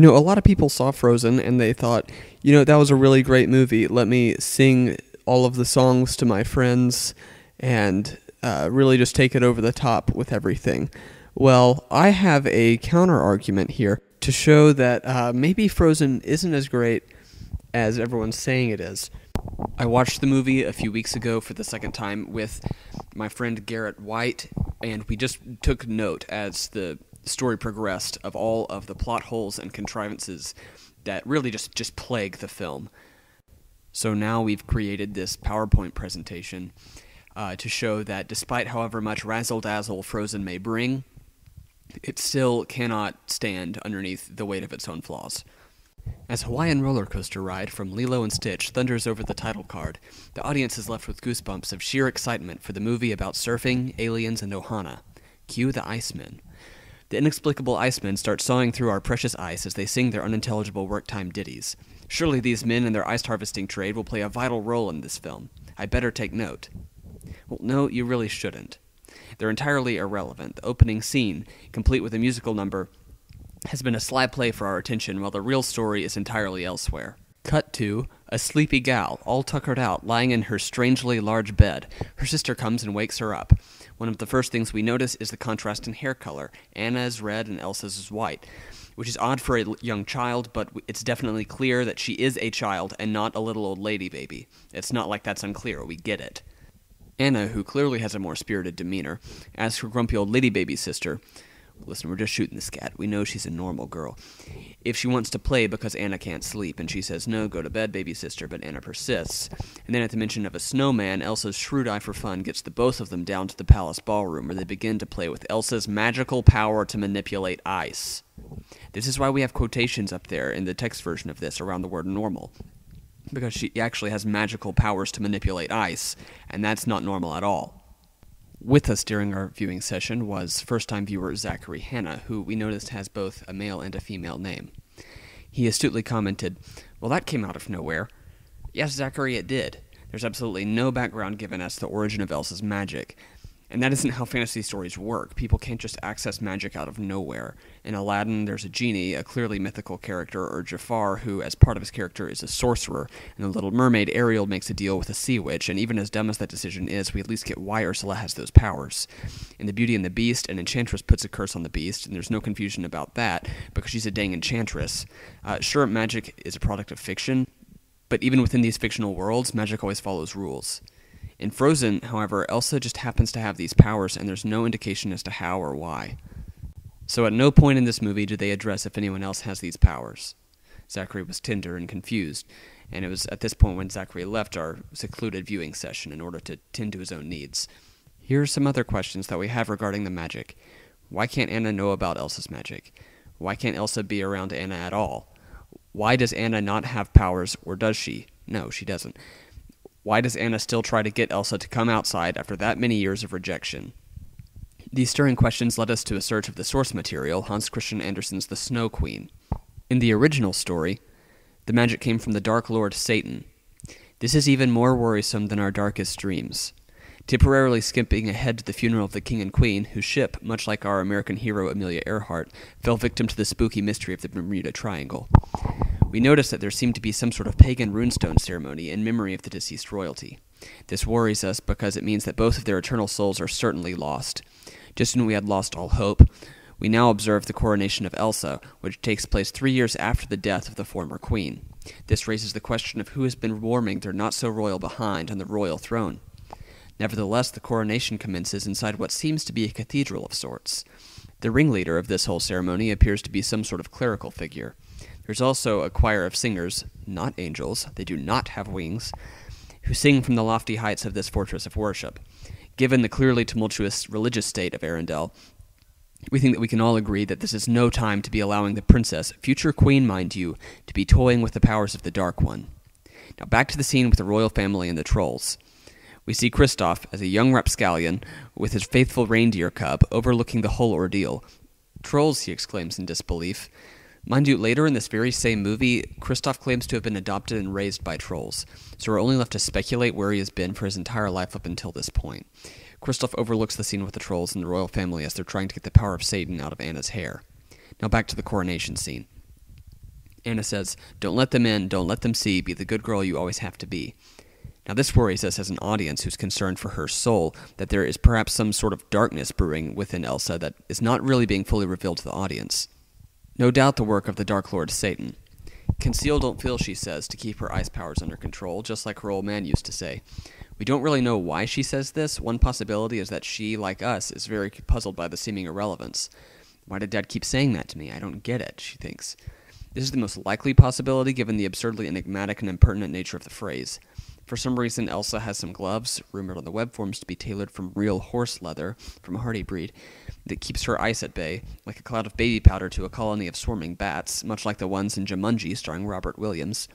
A lot of people saw Frozen and they thought, that was a really great movie. Let me sing all of the songs to my friends and really just take it over the top with everything. Well, I have a counter argument here to show that maybe Frozen isn't as great as everyone's saying it is. I watched the movie a few weeks ago for the second time with my friend Garrett White, and we just took note as the story progressed of all of the plot holes and contrivances that really just plague the film. So now we've created this PowerPoint presentation to show that despite however much razzle-dazzle Frozen may bring, it still cannot stand underneath the weight of its own flaws. As Hawaiian roller coaster ride from Lilo and Stitch thunders over the title card, the audience is left with goosebumps of sheer excitement for the movie about surfing, aliens, and Ohana. Cue the Icemen. The inexplicable Icemen start sawing through our precious ice as they sing their unintelligible work-time ditties. Surely these men and their ice-harvesting trade will play a vital role in this film. I better take note. Well, no, you really shouldn't. They're entirely irrelevant. The opening scene, complete with a musical number, has been a sly play for our attention while the real story is entirely elsewhere. Cut to a sleepy gal, all tuckered out, lying in her strangely large bed. Her sister comes and wakes her up. One of the first things we notice is the contrast in hair color. Anna is red and Elsa's is white, which is odd for a young child, but it's definitely clear that she is a child and not a little old lady baby. It's not like that's unclear, we get it. Anna, who clearly has a more spirited demeanor, asks her grumpy old lady baby sister, "Listen, we're just shooting the scat. We know she's a normal girl," if she wants to play because Anna can't sleep, and she says, "No, go to bed, baby sister," but Anna persists. And then at the mention of a snowman, Elsa's shrewd eye for fun gets the both of them down to the palace ballroom, where they begin to play with Elsa's magical power to manipulate ice. This is why we have quotations up there in the text version of this around the word normal, because she actually has magical powers to manipulate ice, and that's not normal at all. With us during our viewing session was first-time viewer Zachary Hanna, who we noticed has both a male and a female name. He astutely commented, "Well, that came out of nowhere." Yes, Zachary, it did. There's absolutely no background given as to the origin of Elsa's magic. And that isn't how fantasy stories work. People can't just access magic out of nowhere. In Aladdin, there's a genie, a clearly mythical character, or Jafar, who, as part of his character, is a sorcerer. In The Little Mermaid, Ariel makes a deal with a sea witch, and even as dumb as that decision is, we at least get why Ursula has those powers. In The Beauty and the Beast, an enchantress puts a curse on the beast, and there's no confusion about that, because she's a dang enchantress. Sure, magic is a product of fiction, but even within these fictional worlds, magic always follows rules. In Frozen, however, Elsa just happens to have these powers, and there's no indication as to how or why. So at no point in this movie did they address if anyone else has these powers. Zachary was tender and confused, and it was at this point when Zachary left our secluded viewing session in order to tend to his own needs. Here are some other questions that we have regarding the magic. Why can't Anna know about Elsa's magic? Why can't Elsa be around Anna at all? Why does Anna not have powers, or does she? No, she doesn't. Why does Anna still try to get Elsa to come outside after that many years of rejection? These stirring questions led us to a search of the source material, Hans Christian Andersen's The Snow Queen. In the original story, the magic came from the Dark Lord Satan. This is even more worrisome than our darkest dreams. Temporarily skipping ahead to the funeral of the king and queen, whose ship, much like our American hero Amelia Earhart, fell victim to the spooky mystery of the Bermuda Triangle. We notice that there seemed to be some sort of pagan runestone ceremony in memory of the deceased royalty. This worries us because it means that both of their eternal souls are certainly lost. Just when we had lost all hope, we now observe the coronation of Elsa, which takes place 3 years after the death of the former queen. This raises the question of who has been warming their not-so-royal behind on the royal throne. Nevertheless, the coronation commences inside what seems to be a cathedral of sorts. The ringleader of this whole ceremony appears to be some sort of clerical figure. There's also a choir of singers, not angels, they do not have wings, who sing from the lofty heights of this fortress of worship. Given the clearly tumultuous religious state of Arendelle, we think that we can all agree that this is no time to be allowing the princess, future queen mind you, to be toying with the powers of the Dark One. Now back to the scene with the royal family and the trolls. We see Kristoff as a young rapscallion with his faithful reindeer cub overlooking the whole ordeal. "Trolls," he exclaims in disbelief. Mind you, later in this very same movie, Kristoff claims to have been adopted and raised by trolls, so we're only left to speculate where he has been for his entire life up until this point. Kristoff overlooks the scene with the trolls and the royal family as they're trying to get the power of Satan out of Anna's hair. Now back to the coronation scene. Anna says, "Don't let them in, don't let them see, be the good girl you always have to be." Now this worries us as an audience who's concerned for her soul, that there is perhaps some sort of darkness brewing within Elsa that is not really being fully revealed to the audience. No doubt the work of the Dark Lord Satan. "Conceal, don't feel," she says, to keep her ice powers under control, just like her old man used to say. We don't really know why she says this. One possibility is that she, like us, is very puzzled by the seeming irrelevance. "Why did Dad keep saying that to me? I don't get it," she thinks. This is the most likely possibility given the absurdly enigmatic and impertinent nature of the phrase. For some reason, Elsa has some gloves, rumored on the web forums to be tailored from real horse leather, from a hardy breed, that keeps her ice at bay, like a cloud of baby powder to a colony of swarming bats, much like the ones in Jumanji starring Robert Williams.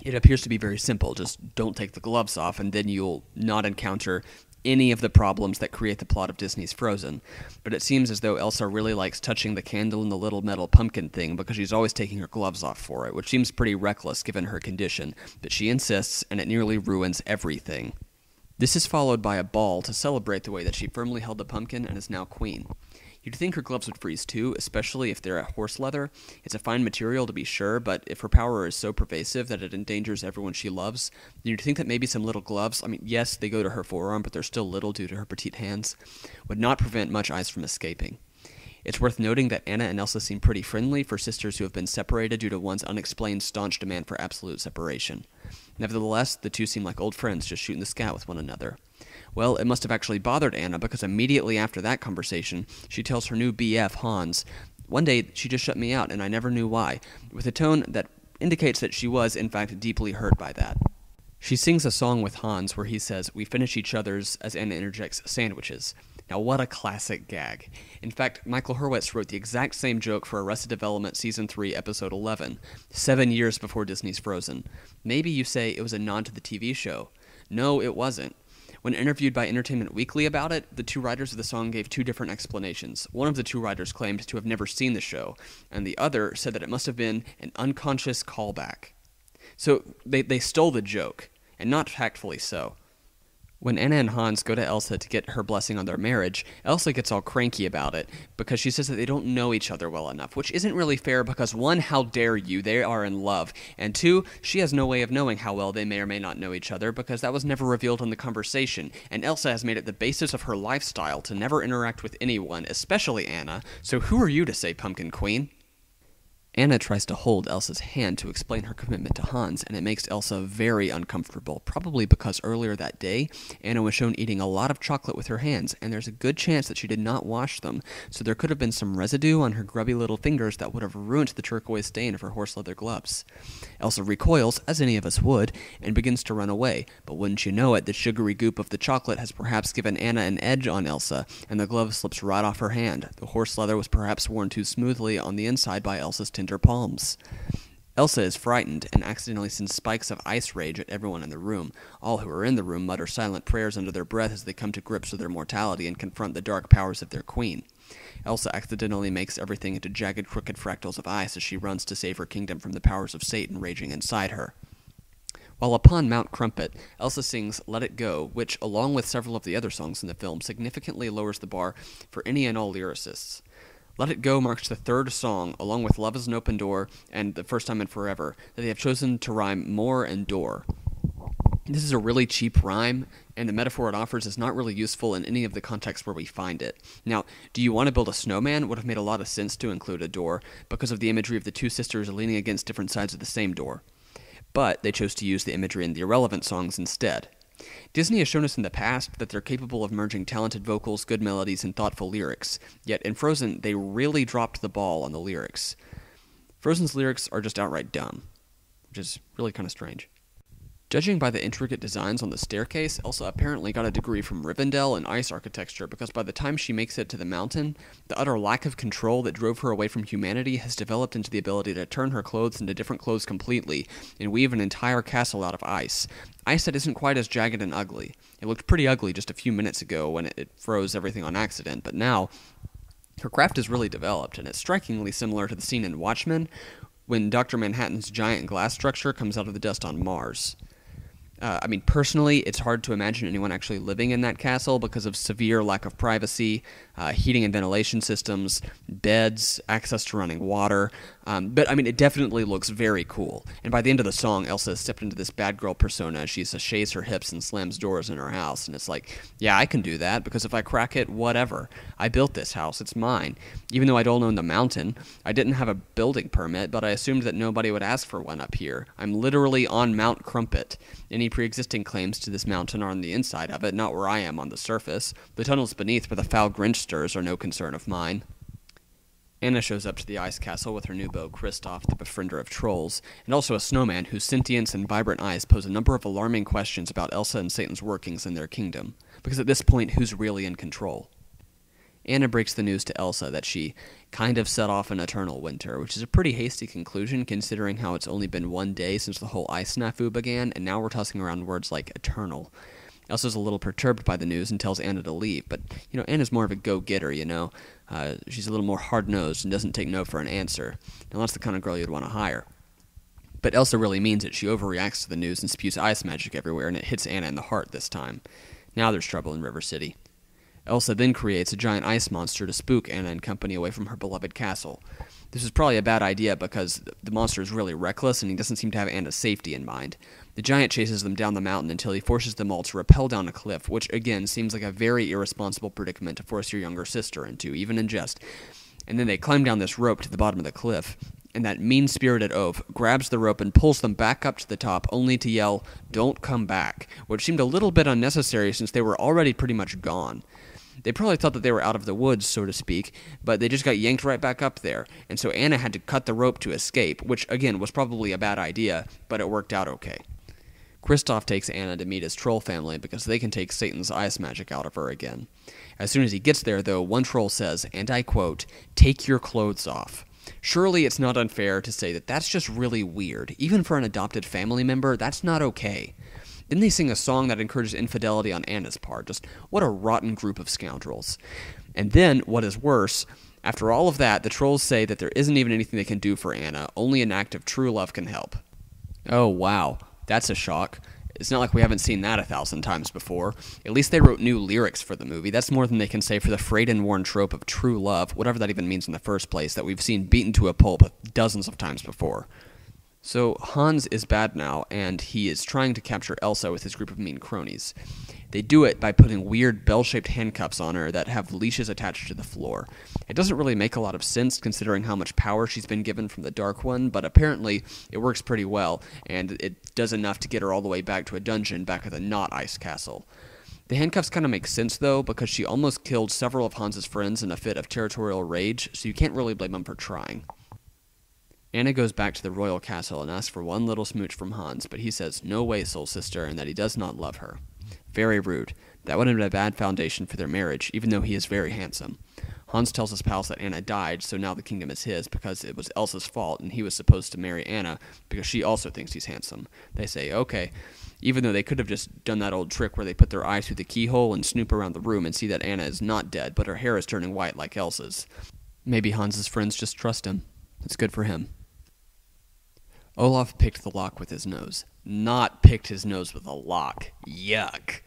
It appears to be very simple. Just don't take the gloves off, and then you'll not encounter any of the problems that create the plot of Disney's Frozen. But it seems as though Elsa really likes touching the candle in the little metal pumpkin thing because she's always taking her gloves off for it, which seems pretty reckless given her condition. But she insists, and it nearly ruins everything. This is followed by a ball to celebrate the way that she firmly held the pumpkin and is now queen. You'd think her gloves would freeze too, especially if they're horse leather. It's a fine material to be sure, but if her power is so pervasive that it endangers everyone she loves, then you'd think that maybe some little gloves, yes, they go to her forearm, but they're still little due to her petite hands, would not prevent much ice from escaping. It's worth noting that Anna and Elsa seem pretty friendly for sisters who have been separated due to one's unexplained staunch demand for absolute separation. Nevertheless, the two seem like old friends just shooting the scat with one another. Well, it must have actually bothered Anna because immediately after that conversation, she tells her new BF, Hans, "One day she just shut me out and I never knew why," with a tone that indicates that she was, in fact, deeply hurt by that. She sings a song with Hans where he says, "We finish each other's," as Anna interjects, "sandwiches." Now, what a classic gag. In fact, Michael Hurwitz wrote the exact same joke for Arrested Development Season 3, Episode 11, 7 years before Disney's Frozen. Maybe you say it was a nod to the TV show. No, it wasn't. When interviewed by Entertainment Weekly about it, the two writers of the song gave two different explanations. One of the two writers claimed to have never seen the show, and the other said that it must have been an unconscious callback. So they stole the joke, and not tactfully so. When Anna and Hans go to Elsa to get her blessing on their marriage, Elsa gets all cranky about it because she says that they don't know each other well enough, which isn't really fair because 1, how dare you, they are in love, and 2, she has no way of knowing how well they may or may not know each other because that was never revealed in the conversation, and Elsa has made it the basis of her lifestyle to never interact with anyone, especially Anna, so who are you to say Pumpkin Queen? Anna tries to hold Elsa's hand to explain her commitment to Hans, and it makes Elsa very uncomfortable, probably because earlier that day, Anna was shown eating a lot of chocolate with her hands, and there's a good chance that she did not wash them, so there could have been some residue on her grubby little fingers that would have ruined the turquoise stain of her horse leather gloves. Elsa recoils, as any of us would, and begins to run away, but wouldn't you know it, the sugary goop of the chocolate has perhaps given Anna an edge on Elsa, and the glove slips right off her hand. The horse leather was perhaps worn too smoothly on the inside by Elsa's tender palms. Elsa is frightened and accidentally sends spikes of ice rage at everyone in the room. All who are in the room mutter silent prayers under their breath as they come to grips with their mortality and confront the dark powers of their queen. Elsa accidentally makes everything into jagged, crooked fractals of ice as she runs to save her kingdom from the powers of Satan raging inside her. While upon Mount Crumpet, Elsa sings Let It Go, which, along with several of the other songs in the film, significantly lowers the bar for any and all lyricists. Let It Go marks the third song, along with Love is an Open Door and The First Time in Forever, that they have chosen to rhyme more and door. This is a really cheap rhyme, and the metaphor it offers is not really useful in any of the contexts where we find it. Now, Do You Want to Build a Snowman would have made a lot of sense to include a door, because of the imagery of the two sisters leaning against different sides of the same door. But they chose to use the imagery in the irrelevant songs instead. Disney has shown us in the past that they're capable of merging talented vocals, good melodies, and thoughtful lyrics, yet in Frozen, they really dropped the ball on the lyrics. Frozen's lyrics are just outright dumb, which is really kind of strange. Judging by the intricate designs on the staircase, Elsa apparently got a degree from Rivendell in ice architecture because by the time she makes it to the mountain, the utter lack of control that drove her away from humanity has developed into the ability to turn her clothes into different clothes completely and weave an entire castle out of ice. Ice that isn't quite as jagged and ugly. It looked pretty ugly just a few minutes ago when it froze everything on accident, but now her craft is really developed, and it's strikingly similar to the scene in Watchmen when Dr. Manhattan's giant glass structure comes out of the dust on Mars. Personally, it's hard to imagine anyone actually living in that castle because of severe lack of privacy, heating and ventilation systems, beds, access to running water. But, I mean, it definitely looks very cool. And by the end of the song, Elsa has stepped into this bad girl persona. She sashays her hips and slams doors in her house. And it's like, yeah, I can do that, because if I crack it, whatever. I built this house. It's mine. Even though I don't own the mountain, I didn't have a building permit, but I assumed that nobody would ask for one up here. I'm literally on Mount Crumpet. Any pre-existing claims to this mountain are on the inside of it, not where I am on the surface. The tunnels beneath where the foul Grinch stirs are no concern of mine. Anna shows up to the ice castle with her new beau Kristoff, the befriender of trolls, and also a snowman whose sentience and vibrant eyes pose a number of alarming questions about Elsa and Satan's workings in their kingdom. Because at this point, who's really in control? Anna breaks the news to Elsa that she kind of set off an eternal winter, which is a pretty hasty conclusion considering how it's only been one day since the whole ice snafu began, and now we're tossing around words like eternal. Elsa's a little perturbed by the news and tells Anna to leave, but, Anna's more of a go-getter, She's a little more hard-nosed and doesn't take no for an answer. Now, that's the kind of girl you'd want to hire. But Elsa really means it. She overreacts to the news and spews ice magic everywhere, and it hits Anna in the heart this time. Now there's trouble in River City. Elsa then creates a giant ice monster to spook Anna and company away from her beloved castle. This is probably a bad idea because the monster is really reckless and he doesn't seem to have Anna's safety in mind. The giant chases them down the mountain until he forces them all to rappel down a cliff, which again seems like a very irresponsible predicament to force your younger sister into, even in jest. And then they climb down this rope to the bottom of the cliff, and that mean-spirited oaf grabs the rope and pulls them back up to the top, only to yell, "Don't come back," which seemed a little bit unnecessary since they were already pretty much gone. They probably thought that they were out of the woods, so to speak, but they just got yanked right back up there, and so Anna had to cut the rope to escape, which, again, was probably a bad idea, but it worked out okay. Kristoff takes Anna to meet his troll family because they can take Satan's ice magic out of her again. As soon as he gets there, though, one troll says, and I quote, "Take your clothes off." Surely it's not unfair to say that that's just really weird. Even for an adopted family member, that's not okay. Then they sing a song that encourages infidelity on Anna's part. Just what a rotten group of scoundrels. And then, what is worse, after all of that, the trolls say that there isn't even anything they can do for Anna. Only an act of true love can help. Oh, wow. That's a shock. It's not like we haven't seen that 1,000 times before. At least they wrote new lyrics for the movie. That's more than they can say for the frayed and worn trope of true love, whatever that even means in the first place, that we've seen beaten to a pulp dozens of times before. So Hans is bad now, and he is trying to capture Elsa with his group of mean cronies. They do it by putting weird bell-shaped handcuffs on her that have leashes attached to the floor. It doesn't really make a lot of sense considering how much power she's been given from the Dark One, but apparently it works pretty well, and it does enough to get her all the way back to a dungeon back at the not ice castle. The handcuffs kind of make sense, though, because she almost killed several of Hans's friends in a fit of territorial rage, so you can't really blame him for trying. Anna goes back to the royal castle and asks for one little smooch from Hans, but he says, "No way, soul sister," and that he does not love her. Very rude. That would have been a bad foundation for their marriage, even though he is very handsome. Hans tells his pals that Anna died, so now the kingdom is his because it was Elsa's fault and he was supposed to marry Anna because she also thinks he's handsome. They say, okay, even though they could have just done that old trick where they put their eyes through the keyhole and snoop around the room and see that Anna is not dead, but her hair is turning white like Elsa's. Maybe Hans's friends just trust him. It's good for him. Olaf picked the lock with his nose. Not picked his nose with a lock. Yuck.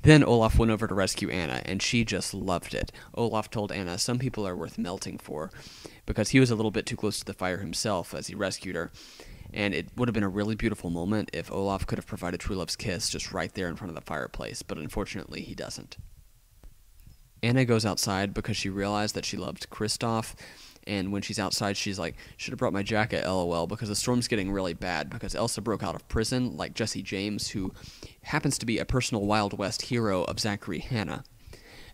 Then Olaf went over to rescue Anna, and she just loved it. Olaf told Anna some people are worth melting for, because he was a little bit too close to the fire himself as he rescued her, and it would have been a really beautiful moment if Olaf could have provided true love's kiss just right there in front of the fireplace, but unfortunately he doesn't. Anna goes outside because she realized that she loved Kristoff, and when she's outside, she's like, should have brought my jacket, lol, because the storm's getting really bad, because Elsa broke out of prison, like Jesse James, who happens to be a personal Wild West hero of Zachary Hanna.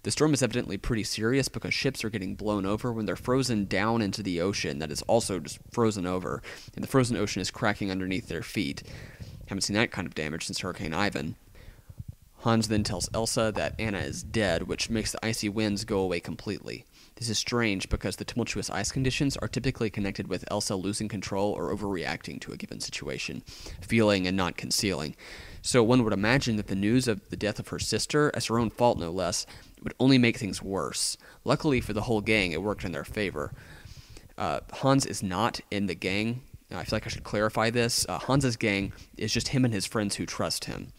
The storm is evidently pretty serious because ships are getting blown over when they're frozen down into the ocean that is also just frozen over, and the frozen ocean is cracking underneath their feet. Haven't seen that kind of damage since Hurricane Ivan. Hans then tells Elsa that Anna is dead, which makes the icy winds go away completely. This is strange because the tumultuous ice conditions are typically connected with Elsa losing control or overreacting to a given situation, feeling and not concealing. So one would imagine that the news of the death of her sister, as her own fault no less, would only make things worse. Luckily for the whole gang, it worked in their favor. Hans is not in the gang. I feel like I should clarify this. Hans's gang is just him and his friends who trust him.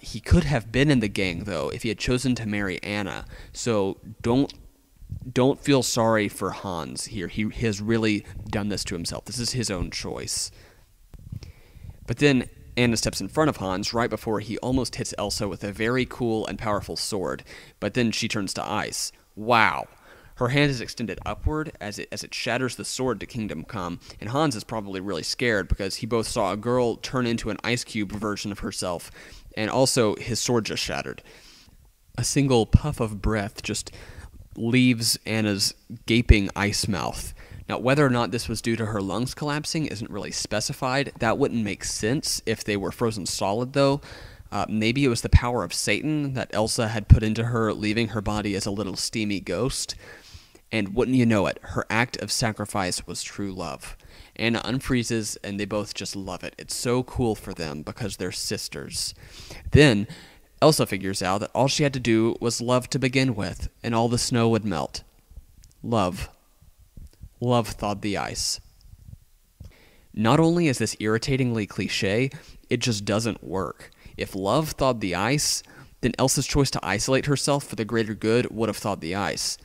He could have been in the gang, though, if he had chosen to marry Anna, so don't don't feel sorry for Hans here. He has really done this to himself. This is his own choice. But then Anna steps in front of Hans right before he almost hits Elsa with a very cool and powerful sword, but then she turns to ice. Wow. Her hand is extended upward as it shatters the sword to Kingdom Come, and Hans is probably really scared because he both saw a girl turn into an ice cube version of herself, and also his sword just shattered. A single puff of breath just leaves Anna's gaping ice mouth. Now, whether or not this was due to her lungs collapsing isn't really specified. That wouldn't make sense if they were frozen solid, though. Maybe it was the power of Satan that Elsa had put into her, leaving her body as a little steamy ghost. And wouldn't you know it, her act of sacrifice was true love. Anna unfreezes, and they both just love it. It's so cool for them because they're sisters. Then Elsa figures out that all she had to do was love to begin with, and all the snow would melt. Love. Love thawed the ice. Not only is this irritatingly cliche, it just doesn't work. If love thawed the ice, then Elsa's choice to isolate herself for the greater good would have thawed the ice.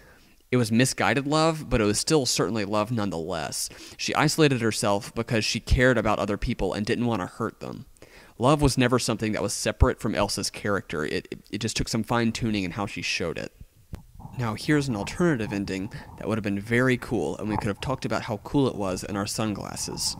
It was misguided love, but it was still certainly love nonetheless. She isolated herself because she cared about other people and didn't want to hurt them. Love was never something that was separate from Elsa's character. It just took some fine-tuning in how she showed it. Now, here's an alternative ending that would have been very cool, and we could have talked about how cool it was in our sunglasses.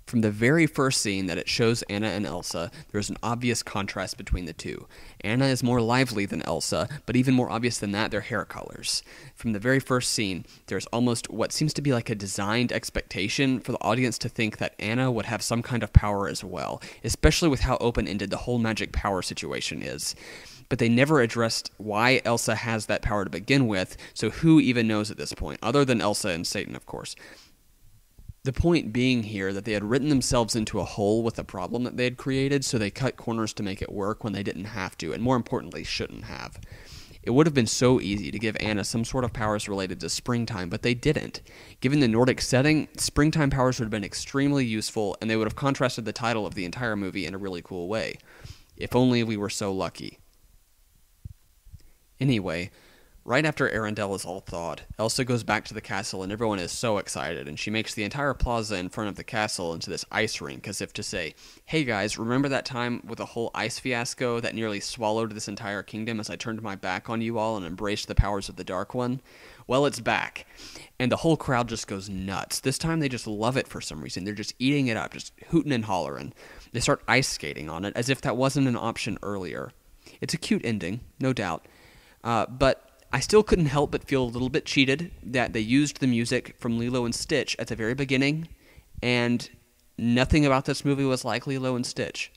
From the very first scene that it shows Anna and Elsa, there's an obvious contrast between the two. Anna is more lively than Elsa, but even more obvious than that, their hair colors. From the very first scene, there's almost what seems to be like a designed expectation for the audience to think that Anna would have some kind of power as well, especially with how open-ended the whole magic power situation is. But they never addressed why Elsa has that power to begin with, so who even knows at this point, other than Elsa and Satan, of course. The point being here that they had written themselves into a hole with a problem that they had created, so they cut corners to make it work when they didn't have to, and more importantly, shouldn't have. It would have been so easy to give Anna some sort of powers related to springtime, but they didn't. Given the Nordic setting, springtime powers would have been extremely useful, and they would have contrasted the title of the entire movie in a really cool way. If only we were so lucky. Anyway, right after Arendelle is all thawed, Elsa goes back to the castle and everyone is so excited, and she makes the entire plaza in front of the castle into this ice rink, as if to say, hey guys, remember that time with the whole ice fiasco that nearly swallowed this entire kingdom as I turned my back on you all and embraced the powers of the Dark One? Well, it's back. And the whole crowd just goes nuts. This time they just love it for some reason. They're just eating it up, just hooting and hollering. They start ice skating on it as if that wasn't an option earlier. It's a cute ending, no doubt. But I still couldn't help but feel a little bit cheated that they used the music from Lilo and Stitch at the very beginning, and nothing about this movie was like Lilo and Stitch.